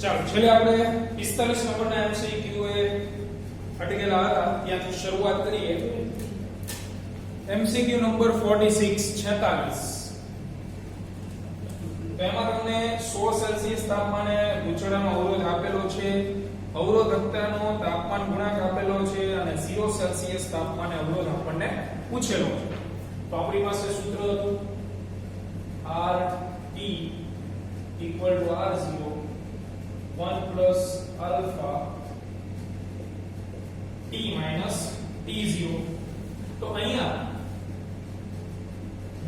ચાલો છેલ્લે આપણે 45 નંબરના એમસીક્યુ એ અટકેલા હતા ત્યાંથી શરૂઆત કરીએ. એમસીક્યુ નંબર 46 તો એમાં તમને 100 સેલ્સિયસ તાપમાને ગૂંચળાનો અવરોધ આપેલો છે, અવરોધકતાનો તાપમાન ગુણાંક આપેલો છે અને 0 સેલ્સિયસ તાપમાને અવરોધ આપણને પૂછેલો છે. તો આપણી પાસે સૂત્ર હતું RT R0 1 plus alpha T minus T0. તો અહીંયા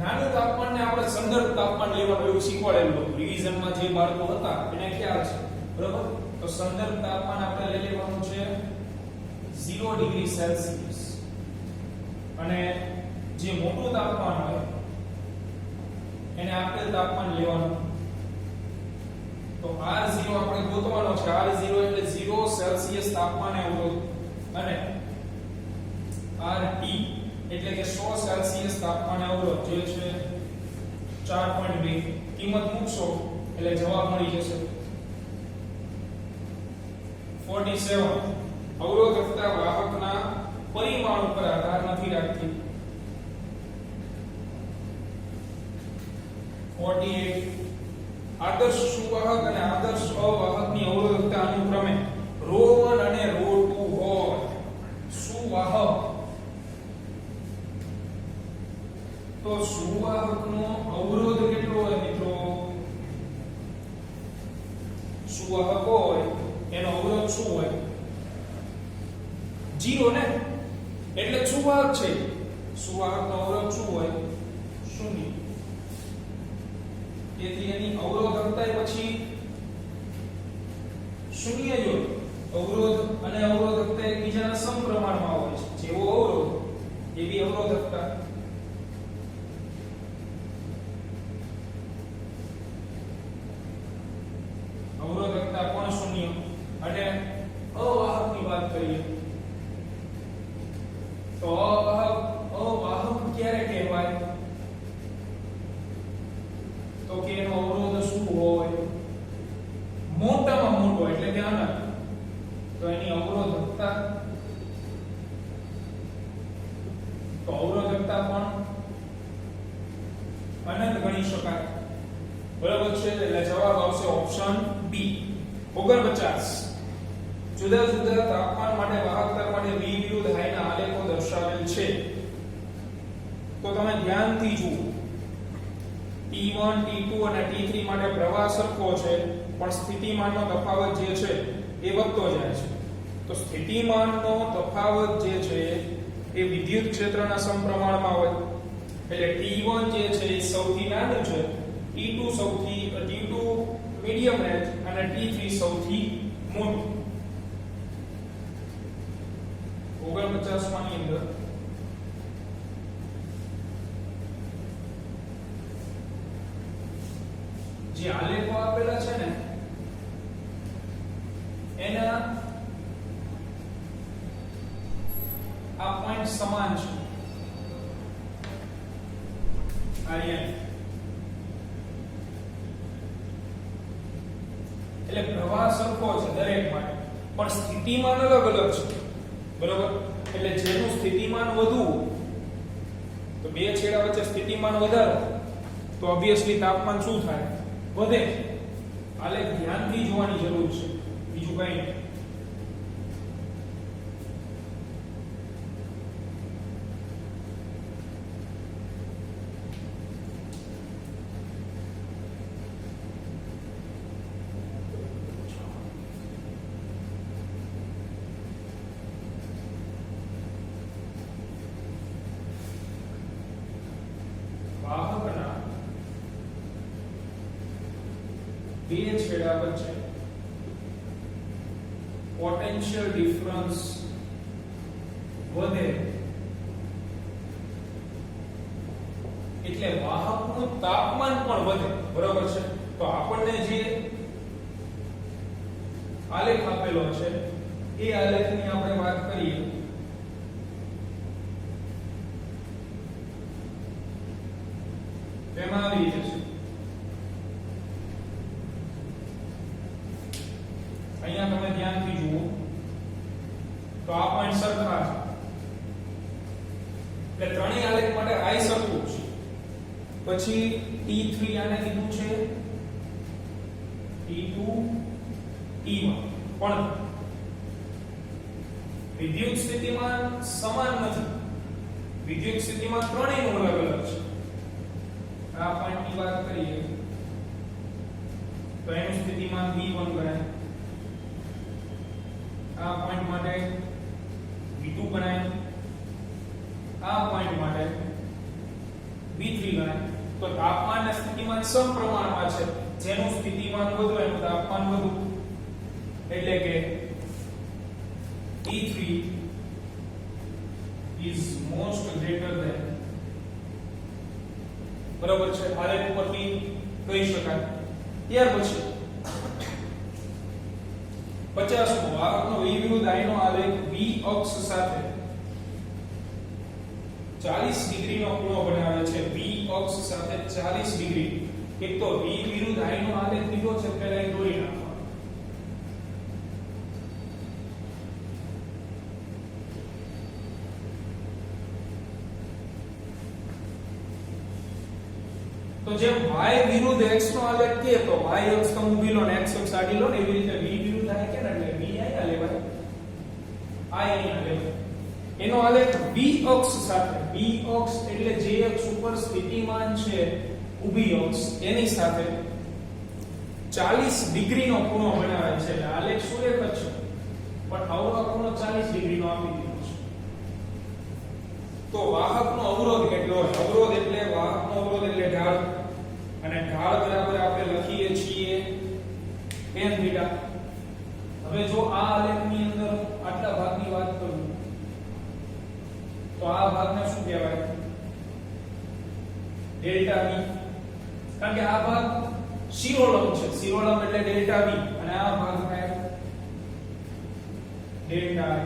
નાનું તાપમાનને આપણે સંદર્ભ તાપમાન લેવાનું એવું શીખવાડેલું હતું રિવિઝનમાં. જે બાળકો હતા એને ખ્યાલ છે, બરોબર? તો સંદર્ભ તાપમાન આપણે લઈ લેવાનું છે 0 ડિગ્રી સેલ્સિયસ અને જે મોટું તાપમાન હોય એને આપેલ તાપમાન લેવાનું. તો R0 આપણે ગોતવાનો છે. R0 એટલે 0 સેલ્સિયસ તાપમાને અવરોધ અને RT એટલે કે 100 સેલ્સિયસ તાપમાને અવરોધ જે છે 4.2. કિંમત મૂકશો એટલે જવાબ મળી જશે 47. અવરોધકતા વાહકના પરિમાણ ઉપર આધાર નથી રાખતી. 48. આદર્શ સુવાહક અને આદર્શ અવાહકની અવરોધકતા અનુક્રમે ρ1 અને ρ2 હોય. સુવાહક તો સુવાહકનો અવરોધ કેટલો હોય મિત્રો? સુવાહક હોય એનો અવરોધ શું હોય? 0 ને, એટલે સુવાહક છે. સુવાહકનો અવરોધ શું હોય? 0. તેથી એની અવરોધકતા પછી 0 જ હોય. અવરોધ અને અવરોધકતા એકબીજાના સમપ્રમાણમાં હોય છે. જેવો અવરોધ એવી અવરોધકતા. અવરોધકતા પણ 0. અને અવાહકની વાત કરીએ તો અવાહક ક્યારે કહેવાય? તો કે એનો અવરોધ શું હોય? મોટામાં મોટો એટલે કે અનંત. તો એની અવરોધકતા પણ અનંત ગણી શકાય. બરાબર છે? એટલે જવાબ આવશે ઓપ્શન બી. 49. જુદા જુદા તાપમાન માટે વાહકતા માટે વિરુદ્ધ હાઈના આલેખો દર્શાવેલ છે. તો તમે ધ્યાનથી જુઓ. T1 T2 અને T3 માટે પ્રવાહ સરખો છે પણ સ્થિતિમાનનો તફાવત જે છે એ વધતો જાય છે. તો સ્થિતિમાનનો તફાવત જે છે એ વિદ્યુત ક્ષેત્રના સમપ્રમાણમાં હોય. એટલે T1 જે છે એ સૌથી નાનું છે, T2 મીડિયમ રેન્જ અને T3 સૌથી મોટું. 49 માની અંદર જે આલેખો આપેલા છે ને એના આ પોઈન્ટ સમાન છે. એટલે પ્રવાહ સરખો છે દરેક માટે પણ સ્થિતિમાન અલગ અલગ છે. બરોબર? એટલે જેનું સ્થિતિમાન વધુ તો બે છેડા વચ્ચે સ્થિતિમાન વધારે તો ઓબ્વિયસલી તાપમાન શું થાય? વધે. આલેખ ધ્યાનથી જોવાની જરૂર છે, બીજું કંઈ નહીં. વાહકના બે છેડા વચ્ચે પોટેન્શિયલ ડિફરન્સ વધે એટલે વાહકનું તાપમાન પણ વધે. બરાબર છે? તો આપણને જે આલેખ આપેલો છે એ આલેખની આપણે વાત કરીએ તેમાં આવી જશે પોઈન્ટ સરખા છે એટલે ત્રણેય આલેખ માટે I સરખું છે. પછી T3 આને કીધું છે T2 T1 પણ વિદ્યુત સ્થિતિમાન સમાન નથી. વિદ્યુત સ્થિતિમાન ત્રણેયનું અલગ અલગ છે. આ પોઈન્ટની વાત કરીએ તો એનું સ્થિતિમાન V1 ગણાય. આ પોઈન્ટ માટે V2 ગણાય. આ પોઈન્ટ માટે V3 ગણાય. તો તાપમાન અને સ્થિતિમાન સમપ્રમાણમાં છે. જેનું સ્થિતિમાન વધુ એનું તાપમાન વધુ. એટલે કે T3 is most greater than, બરાબર છે, આલેખ ઉપરથી કહી શકાય. ત્યાર પછી 50મો વાહકનો V વિરુદ્ધ I નો આલેખ V અક્ષ સાથે 40 ડિગ્રીનો ખૂણો બનાવે છે. V અક્ષ સાથે 40 ડિગ્રી. એક તો V વિરુદ્ધ I નો આલેખ લીધો છે, પહેલા એ દોરી નાખો. તો જેમ y વિરુદ્ધ x નો આલેખ કે તો y અક્ષ તમે ઊભી લો ને x અક્ષ આડી લો ને એવી રીતે v વિરુદ્ધ I કે ને એટલે v અહીંયા લેવાય, I અહીંયા લેવાય. એનો આલેખ v અક્ષ સાથે, v અક્ષ એટલે જે અક્ષ ઉપર સ્થિતિમાન છે ઊભી અક્ષ એની સાથે 40 ડિગ્રીનો ખૂણો બનાવે છે. એટલે આલેખ સુરેખ જ છે પણ અવરો ખૂણો 40 ડિગ્રીનો આપી દીધો છે. તો વાહકનો અવરોધ કેટલો છે? અવરોધ એટલે વાહકનો અવરોધ એટલે ઢાળ, અને ઢાળ બરાબર આપણે લખીએ છીએ tan થીટા. હવે જો આ આલેખની અંદર આટલા ભાગની વાત કરું તો આ ભાગને શું કહેવાય? Delta v. કારણ કે આ ભાગ શિરોલંબ છે, શિરોલંબ એટલે ડેલ્ટા v, અને આ ભાગ થાય ડેલ્ટા I.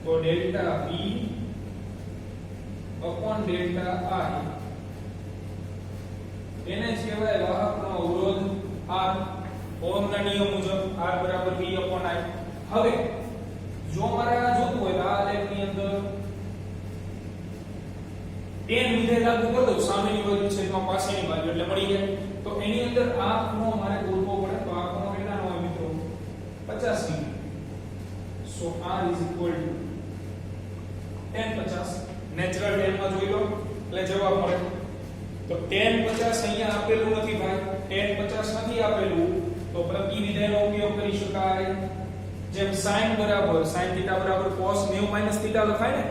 તો delta v upon delta I એને જ કહેવાય વાહકનો અવરોધ R. ઓહમના નિયમ મુજબ R બરાબર V upon I. હવે જો મારે આ જોતું હોય તો આ આલેખની અંદર tan વિધેય લાગુ કરી દઉં, સામેની બાજુ છેદમાં પાછળની બાજુ એટલે મળી જાય. તો એની અંદર આ ખૂણો મારે ગોતવો પડે. તો આ ખૂણો કેટલાનો હોય મિત્રો? 50 degree. So R is equal to tan 50. Natural tan માં જોઈ લો એટલે જવાબ મળે. તો tan 50 અહીંયા આપેલું નથી ભાઈ, tan 50 નથી આપેલું, તો પ્રતિ વિધેયનો ઉપયોગ કરી શકાય. જેમ sin બરાબર sin θ બરાબર cos 90 θ લખાય ને,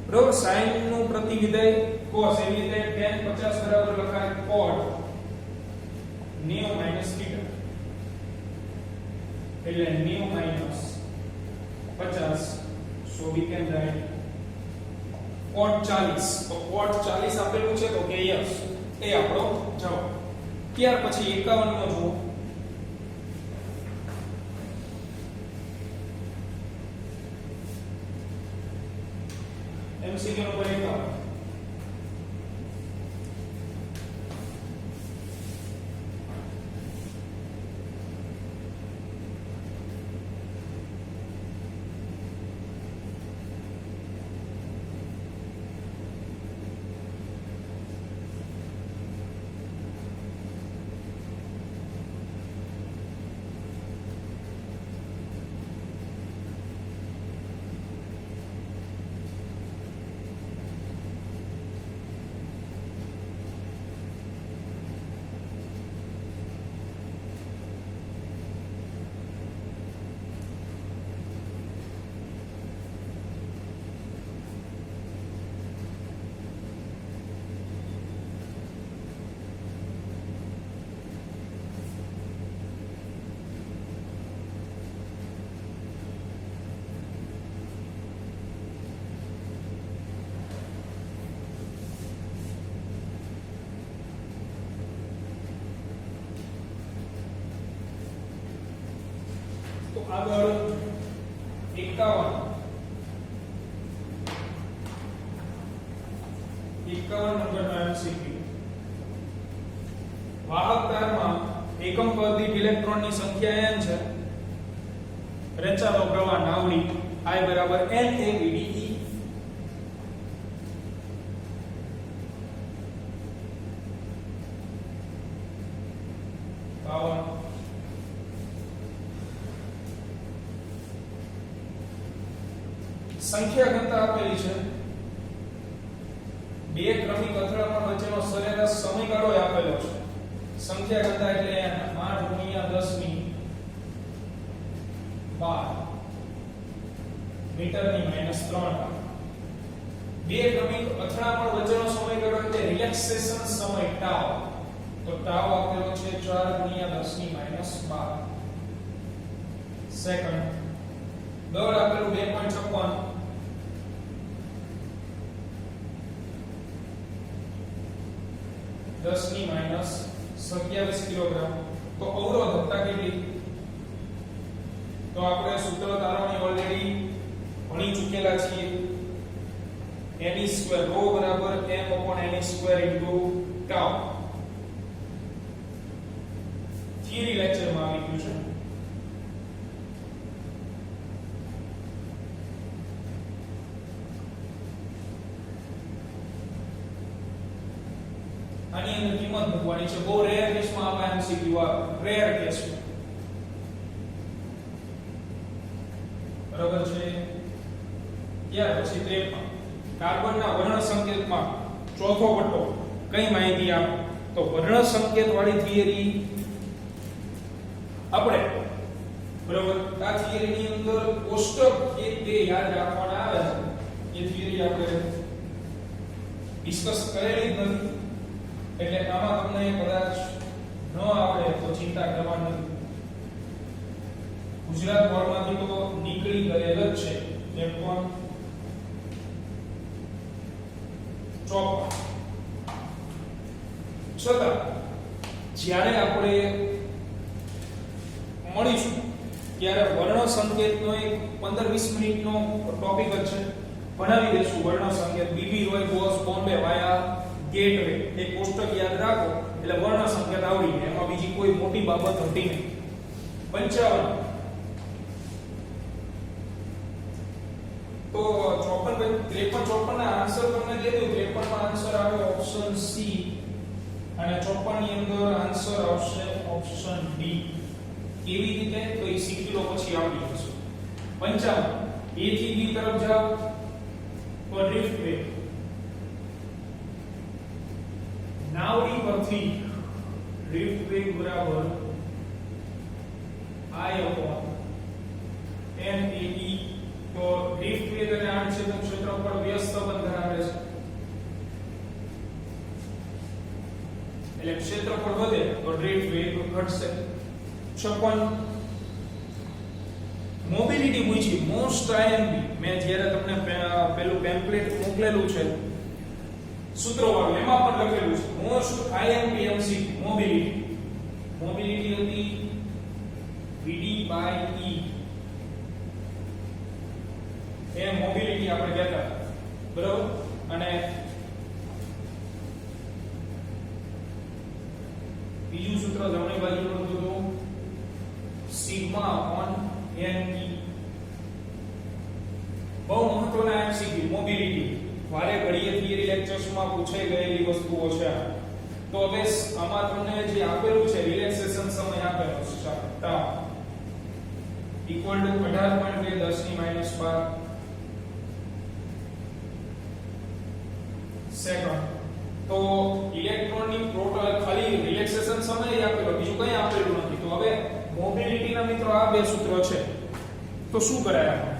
બરોબર? sin નું પ્રતિ વિધેય cos, એવી રીતે tan 50 બરાબર લખાય cot 90 θ. એટલે 90 50. so we can write cot 40. તો cot 40 આપેલું છે તો કે yes એ આપણો જવાબ. ત્યાર પછી 51 નો જુઓ. MCQ number 51. તો આગળ 51 નંબરનો MCQ. વાહક તારમાં એકમ પર દીઠ ઇલેક્ટ્રોનની સંખ્યા n છે. રચાતો પ્રવાહ નાવડી I બરાબર NaVdE. સંખ્યા ઘનતા આપેલી છે. બે ક્રમિક અથડામણ વચ્ચેનો સરેરાશ સમયગાળો આપેલો છે. સંખ્યા ઘનતા એટલે 8 ગુણ્યા 10 ની 12 મીટરની -3. બે ક્રમિક અથડામણ વચ્ચેનો સમયગાળો એટલે રિલેક્સેશન સમય ટાઉ. તો ટાઉ આપેલો છે 4 ગુણ્યા 10 ની -12 સેકન્ડ. દળ આપેલું 2.56 10 ની -27 કિલોગ્રામ. તો અવરોધકતા કેટલી? તો આપણે સૂત્ર તારવણી ઓલરેડી ભણી ચૂકેલા છીએ. ne² rho બરાબર m/ne² ટાઉ. થિયરી લેક્ચરમાં આવી ગયું છે. આની અંદર કિંમત મૂકવાની છે. બહુ રેર કેસમાં આપણે એમસીક્યુ આવે, રેર કેસમાં. બરાબર છે. ત્યાર પછી 53 કાર્બનના વર્ણ સંકેતમાં ચોથો પટ્ટો કઈ માહિતી આપ? તો વર્ણ સંકેત વાળી થિયરી આપણે બરાબર આ થિયરીની અંદર કોષ્ટક 1 2 યાદ રાખવાના આવે છે. એ થિયરી આપણે ડિસ્કસ કરેલી જ નથી. એટલે આમાં તમને કદાચ ન આવડે તો ચિંતા કરવાની નથી. ગુજરાત બોર્ડમાંથી તો નીકળી ગયેલ જ છે. એ પણ ચોપ છતાં જ્યારે આપણે મળીશું ત્યારે વર્ણ સંકેતનો એક 15-20 મિનિટનો ટોપિક જ છે. ભણાવી દેશું વર્ણ સંકેત. બીબી રોય બોસ બોમ્બે વાયા ગેટવે. એક કોષ્ટક યાદ રાખો એટલે વર્ણ સંકેત આવડી જાય. એમાં બીજી કોઈ મોટી બાબત હતી નહીં. 55 તો 53 ના આન્સર તમને દે દઉં. 53 માં આન્સર આવે ઓપ્શન સી અને 54 ની અંદર આન્સર આવશે ઓપ્શન ડી. કેવી રીતે? તો એ શીખી લો પછી આવડી જશે. 55 a થી b તરફ જાઓ તો ડ્રિફ્ટ વે. નાવડી પરથી ડ્રિફ્ટ વેગ બરાબર I/NaE. તો ડ્રિફ્ટ વેગ અને આડછેદનું ક્ષેત્રફળ વ્યસ્ત બંધ ધરાવે છે. એટલે ક્ષેત્રફળ વધે તો ડ્રિફ્ટ વેગ ઘટશે. 56 મોબિલિટી પૂછી. મોસ્ટ આઈએમપી મેં જ્યારે તમને પેલું પેમ્પલેટ મોકલેલું છે સૂત્રો વાળું એમાં પણ લખેલું છે મોસ્ટ આઈએમપી એમસીક્યુ મોબિલિટી હતી VD/E. એ મોબિલિટી આપણે કહેતા બરાબર. અને બીજું સૂત્ર જમણી બાજુનું હતું σ/Ne. બહુ મહત્વના એમસીક્યુ મોબિલિટી. વારે ઘડીએ થિયરી લેક્ચર્સમાં પૂછાઈ ગયેલી વસ્તુઓ છે. તો હવે આમાં તમને જે આપેલું છે રિલેક્સેશન સમય આપેલો છે ટાઉ ઇક્વલ ટુ 18.2 10 ની -12 સેકન્ડ. તો ઇલેક્ટ્રોનની ટોટલ ખાલી રિલેક્સેશન સમય આપેલો, બીજું કંઈ આપેલું નથી. તો હવે મોબિલિટીના મિત્રો આ બે સૂત્ર છે. તો શું કરાય આમાં?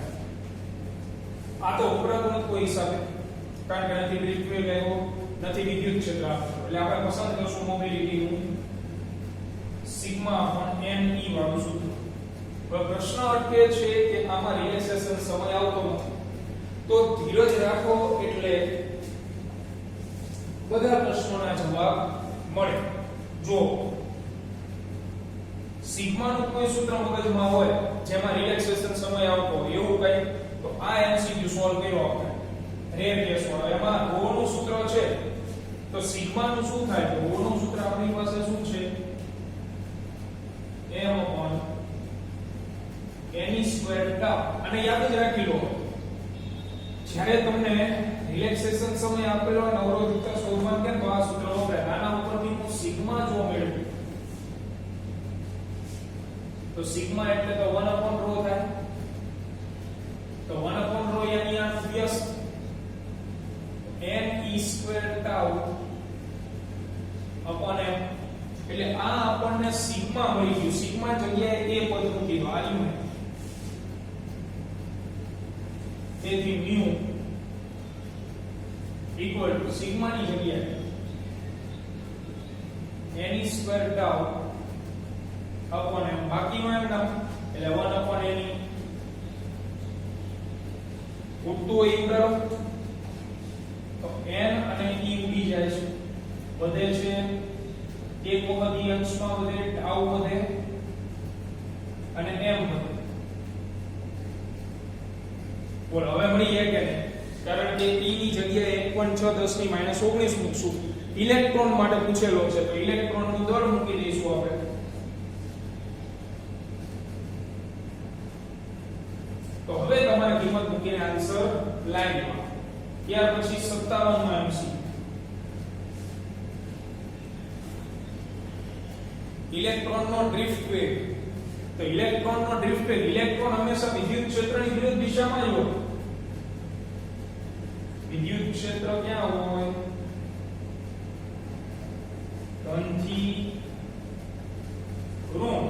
આ તો ઉપરાંત કોઈ હિસાબે, કારણ કે નથી ડ્રિફ્ટ વેગ આવ્યો, નથી વિદ્યુત ક્ષેત્ર આપ્યો. એટલે આપણે પસંદ કરશું મોબિલિટીનું σ/Ne વાળું સૂત્ર. હવે પ્રશ્ન અટકે છે કે આમાં રિલેક્સેશન સમય આવતો નથી. તો ધીરજ રાખો એટલે બધા પ્રશ્નોના જવાબ મળે. જો સિગ્માનું કોઈ સૂત્ર મગજમાં હોય જેમાં રિલેક્સેશન સમય આવતો હોય એવું કઈ, તો આ એમસીક્યુ સોલ્વ કર્યો આપણે રેર કેસ વાળો. એમાં rho નું સૂત્ર છે તો સિગ્માનું શું થાય? તો rho નું સૂત્ર આપણી પાસે શું છે? m/ne² square tau. અને યાદ જ રાખી લો, જ્યારે તમને રિલેક્સેશન સમય આપેલો અને અવરોધિતતા શોધવાનું કે તો આ સૂત્ર વપરાય. આના ઉપરથી હું સિગ્મા જો મેળવું તો સિગ્મા એટલે તો 1 upon rho થાય. તો 1 upon rho યાની આ વ્યસ્ત n e square tau upon m. એટલે આ આપણને સિગ્મા મળી ગયું. સિગ્મા જગ્યાએ a પદ મૂકી દો, આલ્યું. તેથી mu equal to સિગ્મા ની જગ્યાએ n e square tau upon m. બાકીનો એમ નામ એટલે 1 upon n e ઉડતું હોય ઉડાડો તો n અને e ઉડી જાય છે, વધે છે એક વખત e અંશમાં વધે, ટાઉ વધે અને m વધે. બોલો હવે મળી જાય કે નહીં? કારણ કે e ની જગ્યાએ 1.6 10 ની -19 મૂકશું. ઇલેક્ટ્રોન માટે પૂછેલો છે તો ઇલેક્ટ્રોન નું દળ મૂકી દઈશું આપણે. તો હવે તમારે કિંમત મૂકીને આન્સર લાઈન માં. ત્યાર પછી 57 નો MC ઇલેક્ટ્રોન નો ડ્રિફ્ટ વેગ. તો ઇલેક્ટ્રોન નો ડ્રિફ્ટ વેગ, ઇલેક્ટ્રોન હંમેશા વિદ્યુત ક્ષેત્રની વિરુદ્ધ દિશામાં જ હોય. વિદ્યુત ક્ષેત્ર ક્યાં હોય? ધનથી ઋણ.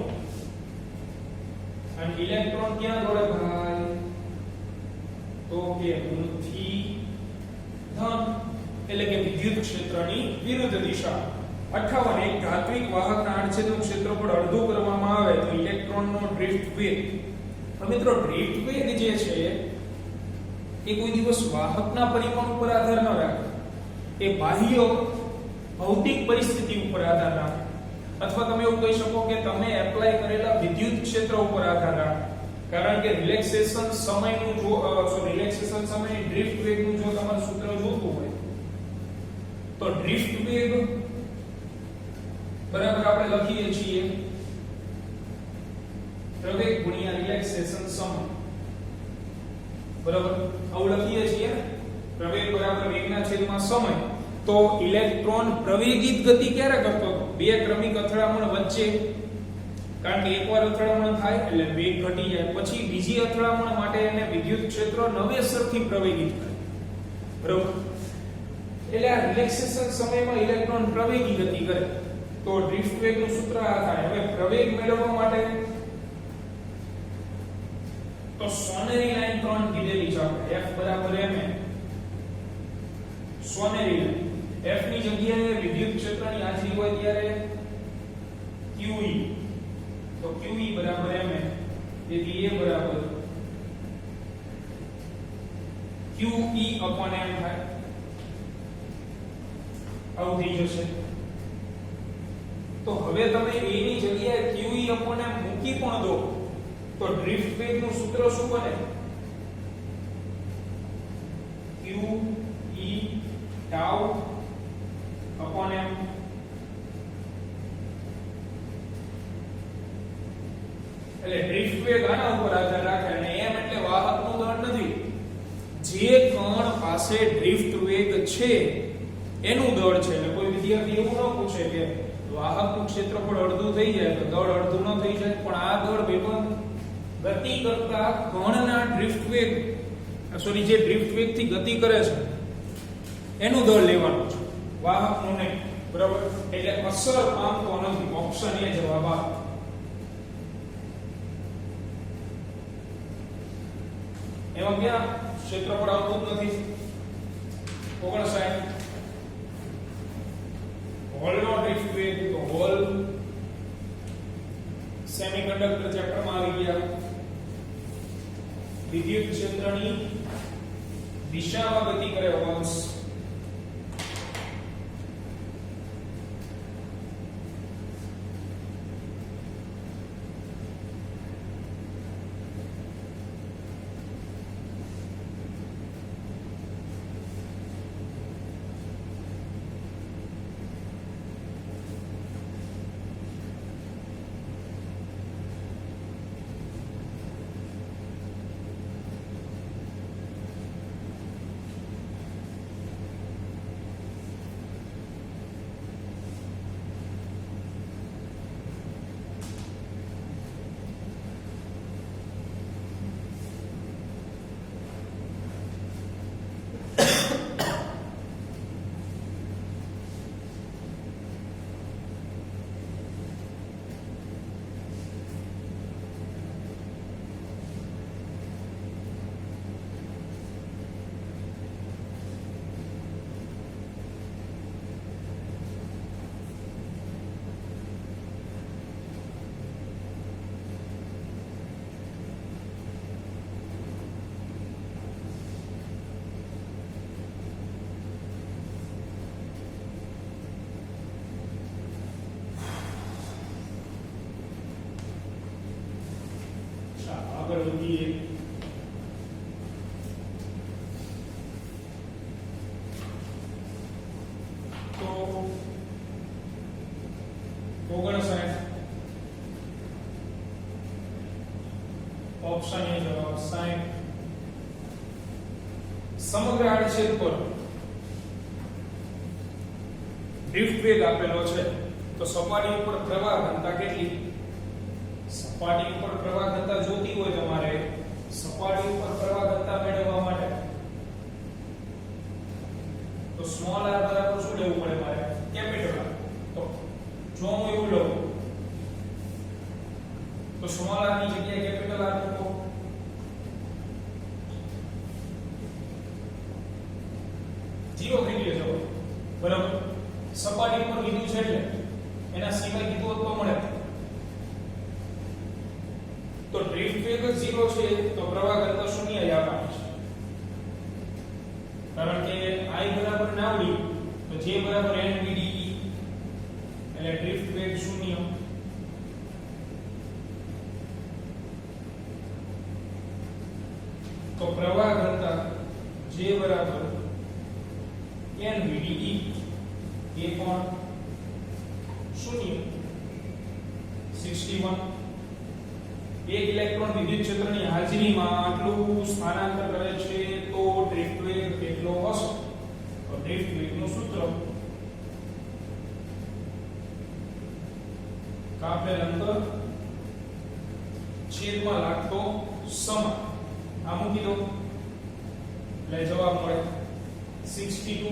અને ઇલેક્ટ્રોન ક્યાં દોડે ભાઈ? તો કે ઋણથી ધન, એટલે કે વિદ્યુત ક્ષેત્રની વિરુદ્ધ દિશા. 58 એક ધાત્વિક વાહકના આડછેદનું ક્ષેત્રફળ અડધું કરવામાં આવે તો ઇલેક્ટ્રોનનો ડ્રિફ્ટ વેગ. તો મિત્રો ડ્રિફ્ટ વેગ જે છે એ કોઈ દિવસ વાહકના પરિમાણ ઉપર આધાર ન રાખે, એ બાહ્ય ભૌતિક પરિસ્થિતિ ઉપર આધાર રાખે. અથવા તમે એવું કહી શકો કે તમે એપ્લાય કરેલા વિદ્યુત ક્ષેત્ર ઉપર આધાર રાખે. કારણ કે રિલેક્સેશન સમયનું જો રિલેક્સેશન સમયની ડ્રિફ્ટ વેગનું જો તમારું સૂત્ર જોતું હોય તો ડ્રિફ્ટ વેગ બરાબર આપણે લખીએ છીએ પ્રવેગ ગુણ્યા રિલેક્સેશન સમય. બરાબર આવું લખીએ છીએ. પ્રવેગ બરાબર વેગના છેદમાં સમય. તો ઇલેક્ટ્રોન પ્રવેગિત ગતિ ક્યારે કરતો હતો? બે ક્રમિક અથડામણ વચ્ચે. કારણ કે એકવાર અથડામણ થાય એટલે વેગ ઘટી જાય, પછી બીજી અથડામણ માટે એને વિદ્યુત ક્ષેત્ર નવેસરથી પ્રવેગિત કરે. બરાબર એટલે આ રિલેક્સેશન સમયમાં ઇલેક્ટ્રોન પ્રવેગી ગતિ કરે. તો ડ્રિફ્ટ વેગનું સૂત્ર આ થાય. હવે પ્રવેગ મેળવવા માટે તો સોનેરી લાઈન 3 કીધેલી છે આપણે. F બરાબર m. સોનેરી લાઈન F ની જગ્યાએ વિદ્યુત ક્ષેત્રની હાજરી હોય ત્યારે QE. તો QE બરાબર m. તેથી A બરાબર QE upon m થાય. આવું થઈ જશે. તો હવે તમે A ની જગ્યાએ QE upon m મૂકી પણ દો તો ડ્રિફ્ટ વેગનું સૂત્ર શું બને? QE tau upon m. એટલે ડ્રિફ્ટ વેગ આના ઉપર આધાર રાખે અને m એટલે વાહકનું દળ નથી. જે કણ પાસે ડ્રિફ્ટ વેગ છે એનું દળ છે. એટલે કોઈ વિદ્યાર્થી એવું ન પૂછે કે વાહકનું ક્ષેત્રફળ અડધું થઈ જાય તો દળ અડધું ન થઈ જાય, પણ આ દળ ભેગું ગતિ કરતા કણના ડ્રિફ્ટ વેગ જે ડ્રિફ્ટ વેગથી ગતિ કરે છે એનું દળ લેવાનું છે, વાહકનું નહીં. બરાબર એટલે અસર પામતો નથી. ઓપ્શન એ જવાબ આવે. એમાં ક્યાં ક્ષેત્રફળ આવતું જ નથી. 59 હોલનો ડ્રિફ્ટ વેગ. તો હોલ સેમિકન્ડક્ટર ચેપ્ટરમાં આવી ગયા. વિદ્યુત ક્ષેત્રની દિશામાં ગતિ કરે હોલ્સ. ઓપ્શન એ જવાબ 60. સમગ્ર આડછેદ પર ડ્રિફ્ટ વેગ આપેલો છે તો સપાટી ઉપર પ્રવાહ ઘનતા કેટલી? સપાટી ઉપર પ્રવાહ ઘનતા જોતી હોય તમારે, સપાટી ઉપર પ્રવાહ ઘનતા મેળવવા માટે તો સ્મોલ r બરાબર શું લેવું પડે મારે? Capital R. તો જો હું એવું લઉં તો સ્મોલ r ની જગ્યાએ કેપિટલ R મૂકો. જીરો થઈ ગયો જવાબ. બરાબર. સપાટી ઉપર કીધું છે એટલે એના સિવાય કીધું હોત તો મળે. તો ડ્રિફ્ટ વેગ 0 છે તો પ્રવાહ ઘનતા શૂન્ય જ આપવાની છે. કારણ કે I બરાબર નાવડી તો J બરાબર NVDE એટલે ડ્રિફ્ટ વેગ 0. તો પ્રવાહ ઘનતા J બરાબર NVDE એ પણ 0. 61. એક ઇલેક્ટ્રોન વિદ્યુત ક્ષેત્રની હાજરીમાં આટલું સ્થાનાંતર કરે છે તો ડ્રિફ્ટ વેગ કેટલો હશે? તો ડ્રિફ્ટ વેગનું સૂત્ર કાપેલ અંતર છેદમાં લાગતો સમય. આ મૂકી દો એટલે જવાબ મળે 62.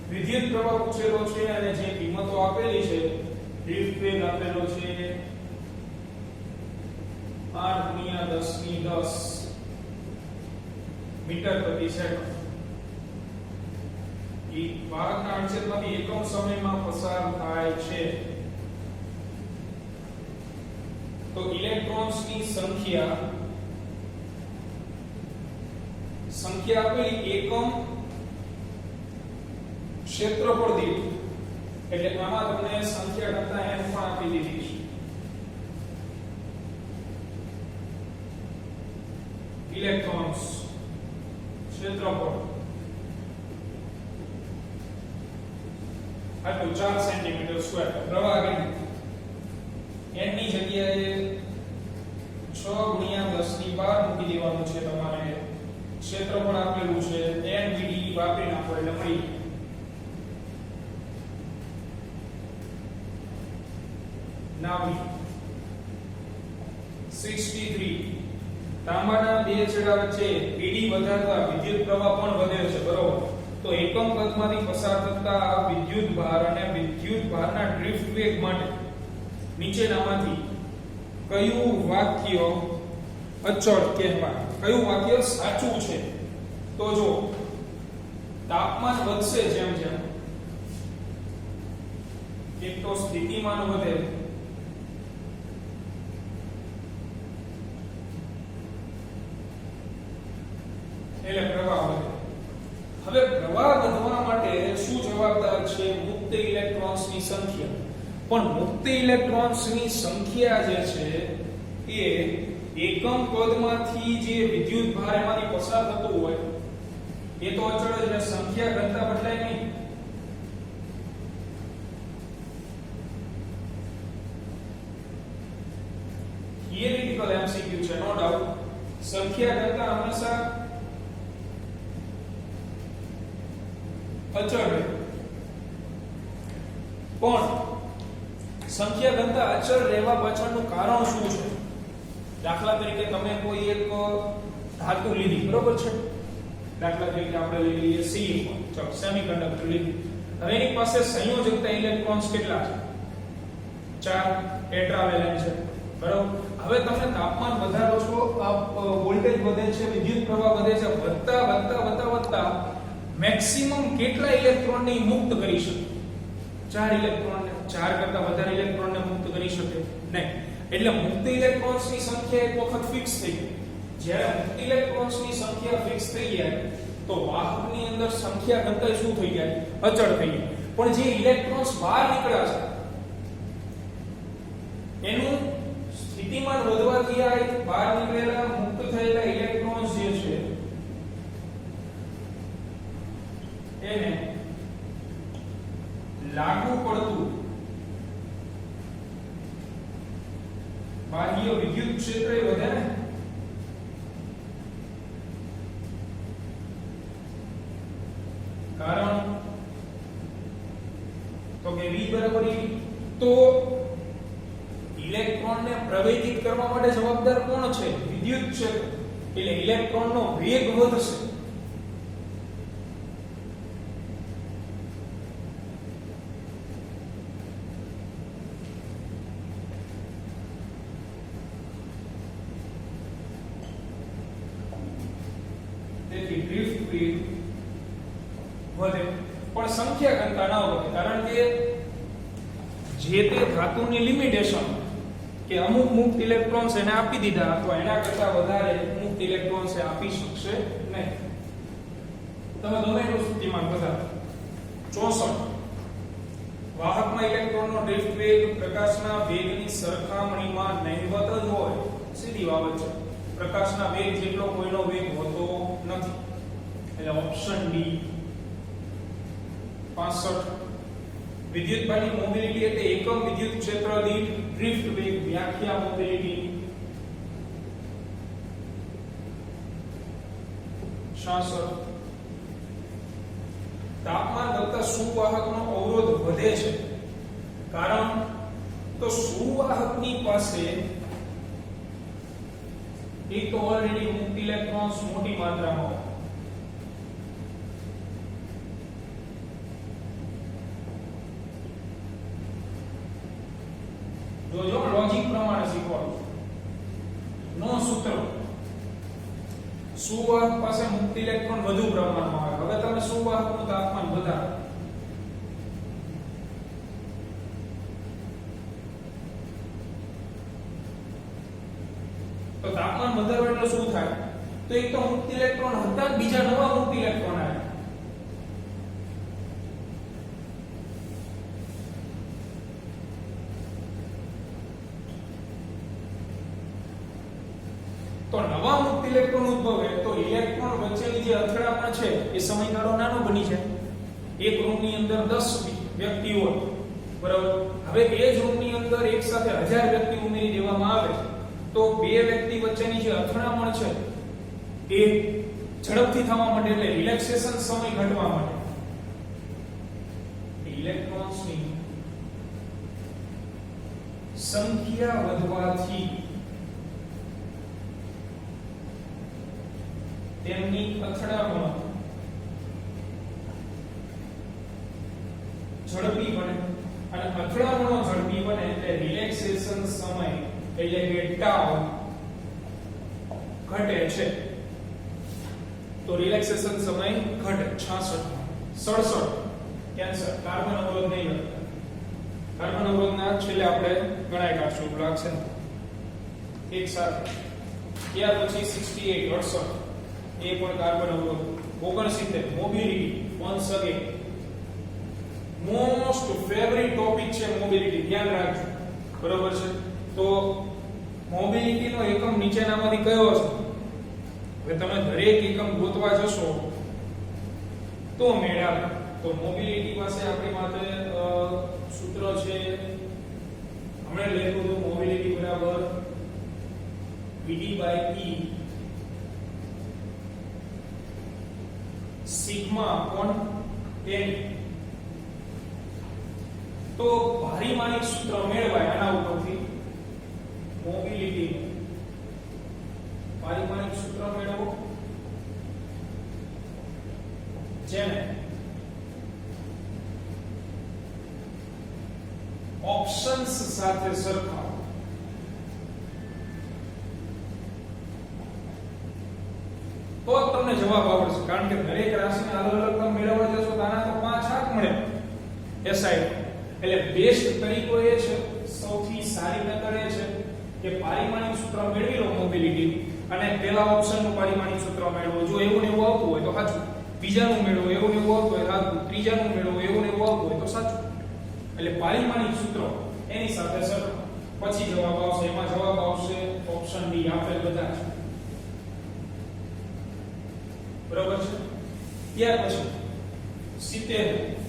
વિદ્યુત પ્રવાહ પૂછેલો છે અને જે કિંમતો આપેલી છે, ડ્રિફ્ટ વેગ આપેલો છે 8 × 10⁻10 મીટર પ્રતિ સેકન્ડ. એ વાહકના આડછેદમાંથી એકમ સમયમાં પસાર થાય છે. તો ઇલેક્ટ્રોન્સની સંખ્યા આપેલી એકમ ક્ષેત્રફળ દીઠ એટલે આમાં તમને સંખ્યા ઘનતા n પણ આપી દીધી છે. ઇલેક્ટ્રોન્સ ક્ષેત્રફળ આટલું 4 સેન્ટીમીટર સ્ક્વેર. પ્રવાહ ઘનતા n ની જગ્યાએ 6 × 10⁻12 મૂકી દેવાનું છે તમારે. ક્ષેત્રફળ આપેલું છે NVDE વાપરી નાખો એટલે મળી નાવી 63. તાંબાના બે છેડા વચ્ચે પીડી વધારતા વિદ્યુત પ્રવાહ પણ વધે છે. બરોબર. તો એકમ પદમાંથી પસાર થતા વિદ્યુત ભાર અને વિદ્યુત ભારના ડ્રિફ્ટ વેગ માટે નીચેનામાંથી કયું વાક્ય અચળ કહેવાય? કયું વાક્ય સાચું છે? તો જો તાપમાન વધશે જેમ જેમ એક તો સ્થિતિમાન વધે એટલે પ્રવાહ વધે. હવે પ્રવાહ વધવા માટે શું જવાબદાર છે? મુક્ત ઇલેક્ટ્રોન્સની સંખ્યા. પણ મુક્ત ઇલેક્ટ્રોન્સની સંખ્યા જે છે એ એકમ પદમાંથી જે વિદ્યુત ભાર એમાંથી પસાર થતો હોય એ તો અચળ જ રહે. સંખ્યા ઘનતા બદલાય નહીં. થિયરિટિકલ એમસીક્યુ છે, નો ડાઉટ. સંખ્યા ઘનતા હંમેશા અચળ રહે. પણ સંખ્યા ઘનતા અચળ રહેવા પાછળનું કારણ શું છે? દાખલા તરીકે તમે કોઈ એક ધાતુ લીધી, બરોબર છે? દાખલા તરીકે આપણે લઈ લઈએ સિલિકોન, ચાલો સેમિકન્ડક્ટર લીધી. હવે એની પાસે સંયોજકતા ઇલેક્ટ્રોન્સ કેટલા છે? 4 ટેટ્રાવેલેન્ટ છે, બરોબર? હવે તમે તાપમાન વધારો છો, વોલ્ટેજ વધે છે, વિદ્યુત પ્રવાહ વધે છે, વધતા મેક્સિમમ કેટલા ઇલેક્ટ્રોનને મુક્ત કરી શકે? 4 ઇલેક્ટ્રોનને, 4 કરતા વધારે ઇલેક્ટ્રોનને મુક્ત કરી શકે નહીં. એટલે મુક્ત ઇલેક્ટ્રોન્સની સંખ્યા એક વખત ફિક્સ થઈ ગઈ. જ્યારે મુક્ત ઇલેક્ટ્રોન્સની સંખ્યા ફિક્સ થઈ જાય તો વાહકની અંદર સંખ્યા ઘનતા શું થઈ જાય? અચળ થઈ જાય. પણ જે ઇલેક્ટ્રોન્સ બહાર નીકળ્યા છે એનું સ્થિતિમાન વધવાથી આ બહાર નીકળેલા મુક્ત થયેલા ઇલેક્ટ્રોન્સ જે છે એને લાગુ પડતું એ v બરાબર ev. તો ઇલેક્ટ્રોનને પ્રવેગિત કરવા માટે જવાબદાર કોણ છે? વિદ્યુત ક્ષેત્ર. એટલે ઇલેક્ટ્રોનનો વેગ વધશે. તેથી ડ્રિફ્ટ વેગ વધે, પણ સંખ્યા કરતા ન વધે, કારણ કે જે તે ધાતુની લિમિટેશન કે અમુક મુક્ત ઇલેક્ટ્રોન્સ એને આપી દીધા અથવા એના કરતા વધારે મુક્ત ઇલેક્ટ્રોન્સ આપી શકશે નહીં. તમે ગમે એટલું સ્થિતિમાન વધારો. 64 વાહકમાં ઇલેક્ટ્રોનનો ડ્રિફ્ટ વેગ પ્રકાશના વેગની સરખામણીમાં નહિવત જ હોય. સીધી બાબત છે. પ્રકાશના વેગ જેટલો કોઈનો વેગ હોતો નથી. એટલે ઓપ્શન ડી. 65 વિદ્યુતભારની મોબિલિટી એટલે એકમ વિદ્યુત ક્ષેત્ર દીઠ ડ્રિફ્ટ વેગ વ્યાખ્યા મોબિલિટી. 66 તાપમાન વધતા સુવાહકનો અવરોધ વધે છે. કારણ તો સુવાહકની પાસે એક તો ઓલરેડી મુક્ત ઇલેક્ટ્રોન્સ મોટી માત્રામાં હોય. જો લોજિક પ્રમાણે શીખવાનું. નો સૂત્ર સુવાહક પાસે મુક્ત ઇલેક્ટ્રોન વધુ પ્રમાણમાં હોય. હવે તમે સુવાહકનું તાપમાન વધારો તો તાપમાન વધારો એટલે શું થાય? તો એક તો મુક્ત ઇલેક્ટ્રોન હતા, બીજા નવા મુક્ત ઇલેક્ટ્રોન આવ્યા. તો નવા મુક્ત ઇલેક્ટ્રોન ઉદ્ભવે તો ઇલેક્ટ્રોન વચ્ચેની જે અથડામણ છે એ સમયગાળો નાનો બની જાય. એક રૂમની અંદર 10 વ્યક્તિ હોય, બરાબર. હવે એ જ રૂમની અંદર એક સાથે 1000 વ્યક્તિ ઉમેરી દેવામાં આવે તો બે વ્યક્તિ વચ્ચેની જે અથડામણ છે એ ઝડપથી થવા માટે, એટલે રિલેક્સેશન સમય ઘટવા માટે ઇલેક્ટ્રોન્સની સંખ્યા વધવાથી તેમની અથડામણ ઝડપી બને, અને અથડામણો ઝડપી બને એટલે રિલેક્સેશન સમય એટલે કે ટાઉ ઘટે છે. તો રિલેક્સેશન સમય ઘટે. 66 કેન્સર. કાર્બન અવરોધ નહીં વધતા. કાર્બન અવરોધના છેલ્લે આપણે ગણાય કાઢશું, એવું લાગશે ને એક સાથે. ત્યાર પછી 68 એ પણ કાર્બન અવરોધ. 69 mobility. Once again most favourite topic છે મોબિલિટી. ધ્યાન રાખજો, બરોબર છે. તો મોબિલિટી નો એકમ નીચેનામાંથી કયો છે? હવે તમે દરેક એકમ ગોતવા જશો તો મેળ આવે. તો મોબિલિટી પાસે આપણી માટે સૂત્ર છે, હમણાં લખ્યું હતું. મોબિલિટી બરાબર VD/E સિગ્મા અપોન n. તો પારિમાણિક સૂત્ર મેળવાય આના ઉપરથી. મોબિલિટી પારિમાણિક સૂત્ર મેળવો, જેને ઓપ્શન્સ સાથે સરખાવો. તો તમને જવાબ આવડશે, કારણ કે દરેક રાશિના અલગ અલગ તમે મેળવવા જશો તો આના તો 5 આંક મળે SI. એટલે બેસ્ટ તરીકો એ છે, સૌથી સારી મેથડ એ છે કે પારિમાણિક સૂત્ર મેળવી લો મોબિલિટી, અને પહેલા ઓપ્શનનું પારિમાણિક સૂત્ર મેળવો. જો એવું ને એવું આવતું હોય તો સાચું, બીજાનું મેળવો એવું ને એવું આવતું હોય સાચું, ત્રીજાનું મેળવો એવું ને એવું આવતું હોય તો સાચું. એટલે પારિમાણિક સૂત્ર એની સાથે સરખાવો, પછી જવાબ આવશે. એમાં જવાબ આવશે ઓપ્શન ડી. આપેલ બધા છે, બરાબર છે. ત્યાર પછી 70 70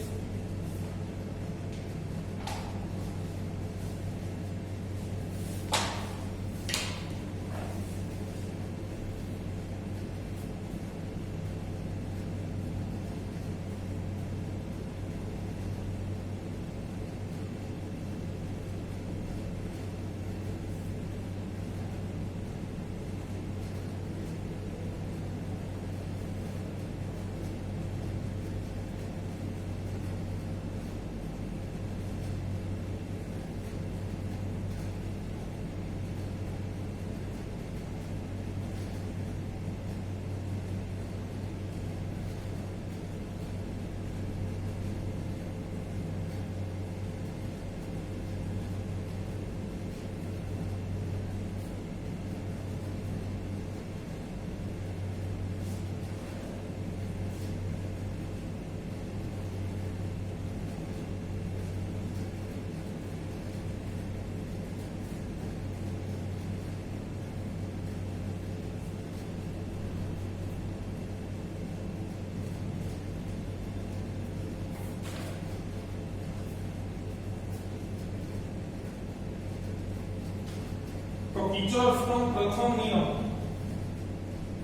કિર્ચોફનો પ્રથમ નિયમ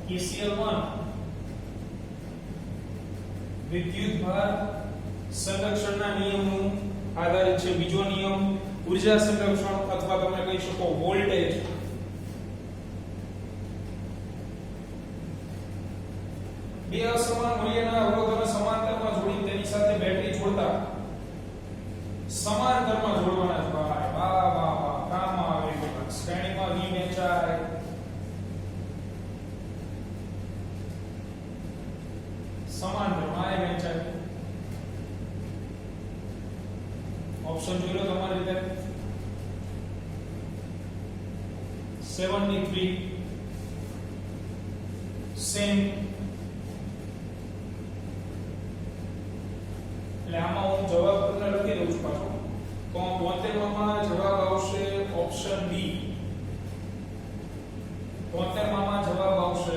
KCL 1 વિદ્યુતભાર સંરક્ષણના નિયમનું આધારિત છે. બીજો નિયમ ઉર્જા સંરક્ષણ અથવા તમે કહી શકો વોલ્ટેજ. બે અસમાન મૂલ્યના અવરોધોને સમાંતરમાં જોડી તેની સાથે બેટરી જોડતા સમાંતરમાં જોડવાના છે. વાહ વાહ વાહ, કામમાં આવે છે. શ્રેણીમાં V વહેંચાય. સમાંતરમાં I વહેંચાય. ઓપ્શન જોઈ લો તમારી રીતે. 73 સેમ. એટલે આમાં હું જવાબ તમને લખી દઉં છું પાછો. તો 73 માં જવાબ આવશે ઓપ્શન બી. 73 માં જવાબ આવશે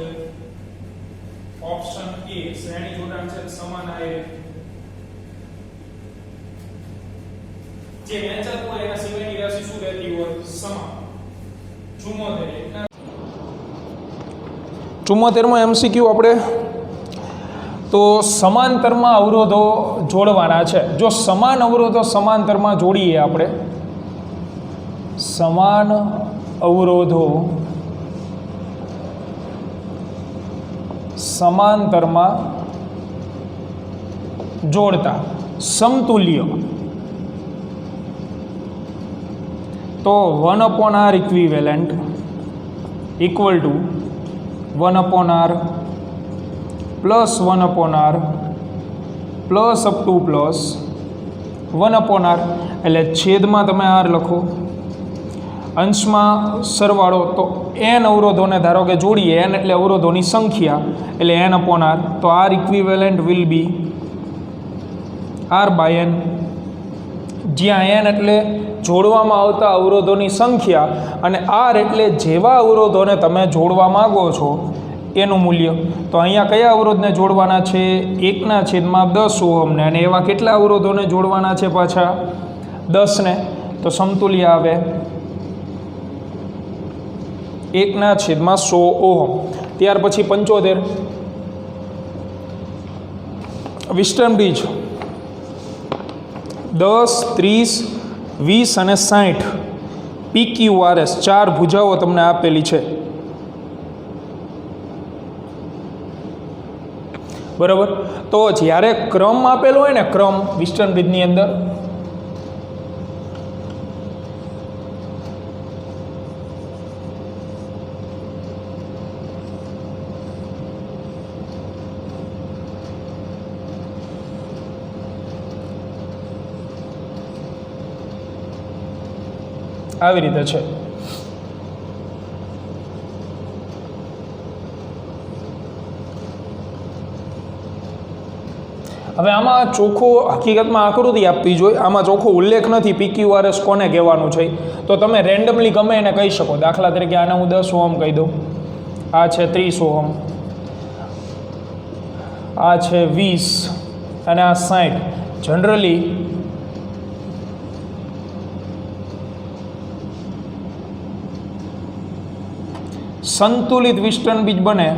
ઓપ્શન એ. શ્રેણી જોડાણ છે સમાન આય. જે વહેંચાતું હોય એના સિવાયની રાશિ શું રહેતી હોય? સમાન. 74 માં MCQ આપણે તો સમાંતરમાં અવરોધો જોડવાના છે. જો સમાન અવરોધો સમાંતરમાં જોડીએ આપણે, સમાન અવરોધો સમાંતરમાં જોડતા સમતુલ્ય, તો 1/r equivalent equal to 1/r plus 1/r plus up to plus 1/r. એટલે છેદમાં તમે r લખો, અંશમાં સરવાળો. તો n અવરોધોને ધારો કે જોડીએ, n એટલે અવરોધોની સંખ્યા, એટલે n/r. તો r equivalent will be r/n, જ્યાં n એટલે જોડવામાં આવતા અવરોધોની સંખ્યા અને r એટલે જેવા અવરોધોને તમે જોડવા માંગો છો એનું મૂલ્ય. તો અહીંયા કયા અવરોધને જોડવાના છે? 1/10 ઓહમને. અને એવા કેટલા અવરોધોને જોડવાના છે પાછા? 10 ને. તો સમતુલ્ય આવે 1/100 ઓહમ. ત્યાર પછી 75 વિસ્ટન બ્રિજ 10, 30, 20 અને 60 PQRS 4 ભુજાઓ તમને આપેલી છે. બરાબર. તો જ્યારે ક્રમ આપેલો હોય ને, ક્રમ વિસ્ટન બ્રિજની અંદર, આવી રીતે છે. હવે આમાં ચોખ્ખો હકીકતમાં આકૃતિ આપવી જોઈએ. આમાં ચોખ્ખો ઉલ્લેખ નથી PQRS કોને કહેવાનું છે. તો તમે રેન્ડમલી ગમે એને કહી શકો. દાખલા તરીકે આને હું 10 ઓહમ કહી દઉં, આ છે 30 ઓહમ, આ છે 20 અને આ 60. જનરલી સંતુલિત વિસ્ટન બીજ બને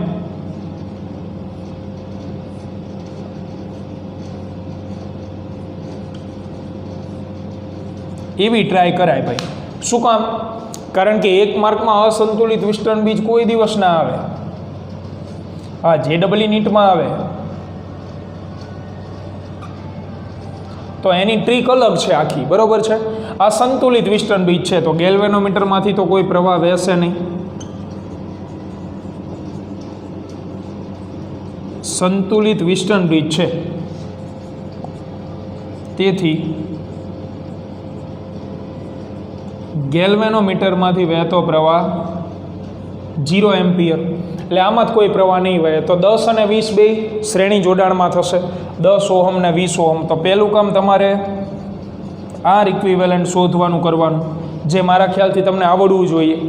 એવી ટ્રાય કરાય ભાઈ. શું કામ? કારણ કે એક માર્કમાં અસંતુલિત વિસ્ટન બીજ કોઈ દિવસ ના આવે. હા, JEE નીટમાં આવે તો એની ટ્રીક અલગ છે આખી. બરોબર છે. આ સંતુલિત વિસ્ટન બીજ છે તો ગેલ્વેનોમીટરમાંથી તો કોઈ પ્રવાહ વહેશે નહીં. સંતુલિત વિસ્ટન બ્રિજ છે, તેથી ગેલ્વેનોમીટરમાંથી વહેતો પ્રવાહ 0 એમ્પિયર. એટલે આમાં જ કોઈ પ્રવાહ નહીં વહે. તો 10 અને 20 બે શ્રેણી જોડાણમાં થશે, 10 ઓહમ ને 20 ઓહમ. તો પહેલું કામ તમારે આર ઇક્વિવેલન્ટ શોધવાનું કરવાનું, જે મારા ખ્યાલથી તમને આવડવું જોઈએ.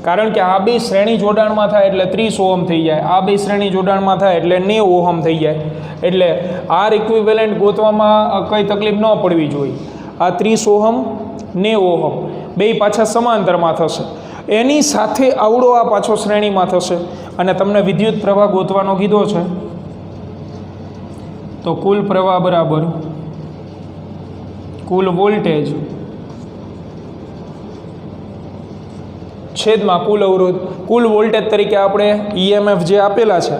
કારણ કે આ બે શ્રેણી જોડાણમાં થાય એટલે 30 ઓહમ થઈ જાય, આ બે શ્રેણી જોડાણમાં થાય એટલે 90 ઓહમ થઈ જાય. એટલે આર ઇક્વિવેલન્ટ ગોતવામાં કંઈ તકલીફ ન પડવી જોઈએ. આ 30 ઓહમ 90 ઓહમ બે પાછા સમાંતરમાં થશે. એની સાથે આવડો આ પાછો શ્રેણીમાં થશે અને તમને વિદ્યુત પ્રવાહ ગોતવાનો કીધો છે, તો કુલ પ્રવાહ બરાબર કુલ વોલ્ટેજ છેદમાં કુલ અવરોધ. કુલ વોલ્ટેજ તરીકે આપણે ઈએમએફ જે આપેલા છે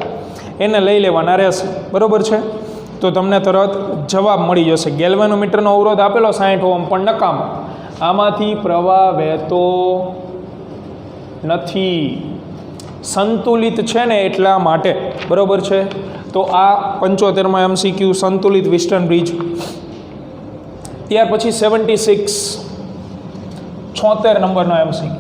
એને લઈ લેવાના રહેશે, બરોબર છે. તો તમને તરત જવાબ મળી જશે. ગેલ્વેનોમીટરનો અવરોધ આપેલો 60 ઓહમ પણ નકામો, આમાંથી પ્રવાહ વહેતો નથી, સંતુલિત છે ને એટલા માટે, બરોબર છે. તો આ 75માં MCQ સંતુલિત વિસ્ટન બ્રિજ. ત્યાર પછી 76 76 નંબરનો MCQ.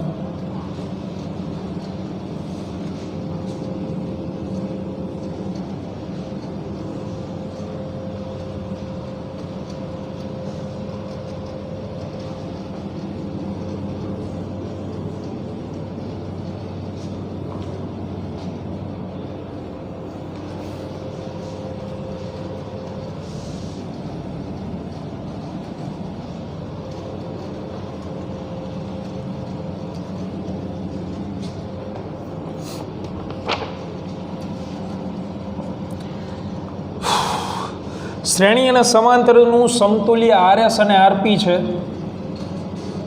શ્રેણી અને સમાંતરનું સમતુલ્ય RS અને RP છે,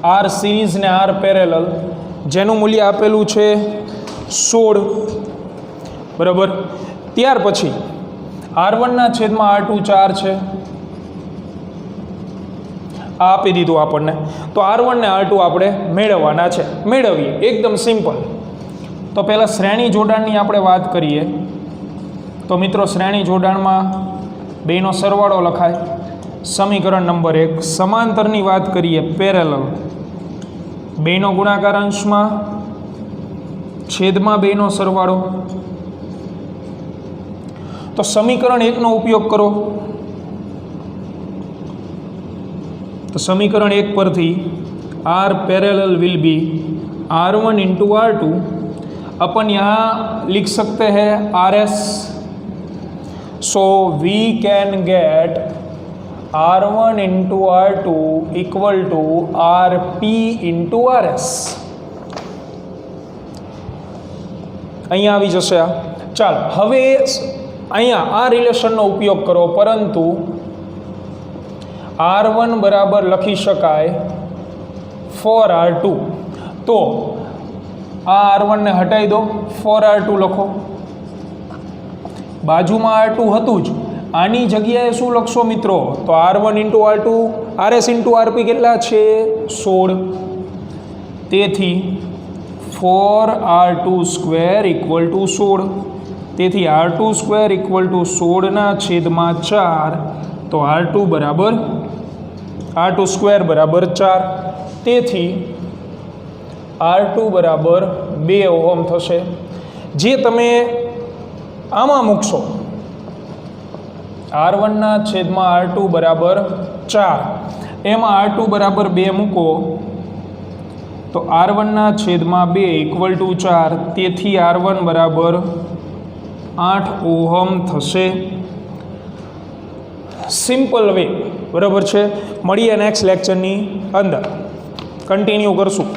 R સિરીઝ ને R પેરેલલ, જેનું મૂલ્ય આપેલું છે 16, બરાબર. ત્યાર પછી R1 છેદમાં R2 4 છે, આ આપી દીધું આપણને. તો R1 ને R2 આપણે મેળવવાના છે, મેળવીએ એકદમ સિમ્પલ. તો પહેલાં શ્રેણી જોડાણની આપણે વાત કરીએ. તો મિત્રો શ્રેણી જોડાણમાં બેનો સરવાળો લખાય, સમીકરણ નંબર 1. સમાંતરની વાત કરીએ, પેરેલલ, બેનો ગુણાકાર અંશમાં છેદમાં બેનો સરવાળો. તો સમીકરણ 1નો ઉપયોગ કરો. तो समीकरण 1 पर थी R parallel will be R1 into R2. अपन यहाँ लिख सकते हैं RS. So we can get R1 into R2 equal to RP into RS. અહીંયા આવી જશે આ. ચાલો હવે અહીંયા આ રિલેશનનો ઉપયોગ કરો, પરંતુ R1 બરાબર લખી શકાય 4R2. તો આ R1 ને હટાવી દો, 4R2 લખો. બાજુમાં R2 હતું જ, આની જગ્યાએ શું લખશો મિત્રો? તો R1 into R2 RS into RP કેટલા છે? 16. તેથી 4R2 સ્ક્વેર ઇક્વલ ટુ 16. તેથી R2 સ્ક્વેર ઇક્વલ ટુ 16 છેદમાં 4. તો R2 બરાબર R2 સ્ક્વેર બરાબર 4. તેથી R2 બરાબર 2 ઓહમ થશે. જે તમે આમાં મૂકશો, R1 છેદમાં R2 બરાબર 4, એમાં R2 બરાબર 2 મૂકો તો R1 છેદમાં 2 ઇક્વલ ટુ 4. તેથી R1 બરાબર 8 ઓહમ થશે. સિમ્પલ વે, બરાબર છે. મળીએ નેક્સ્ટ લેક્ચરની અંદર, કન્ટિન્યુ કરશું.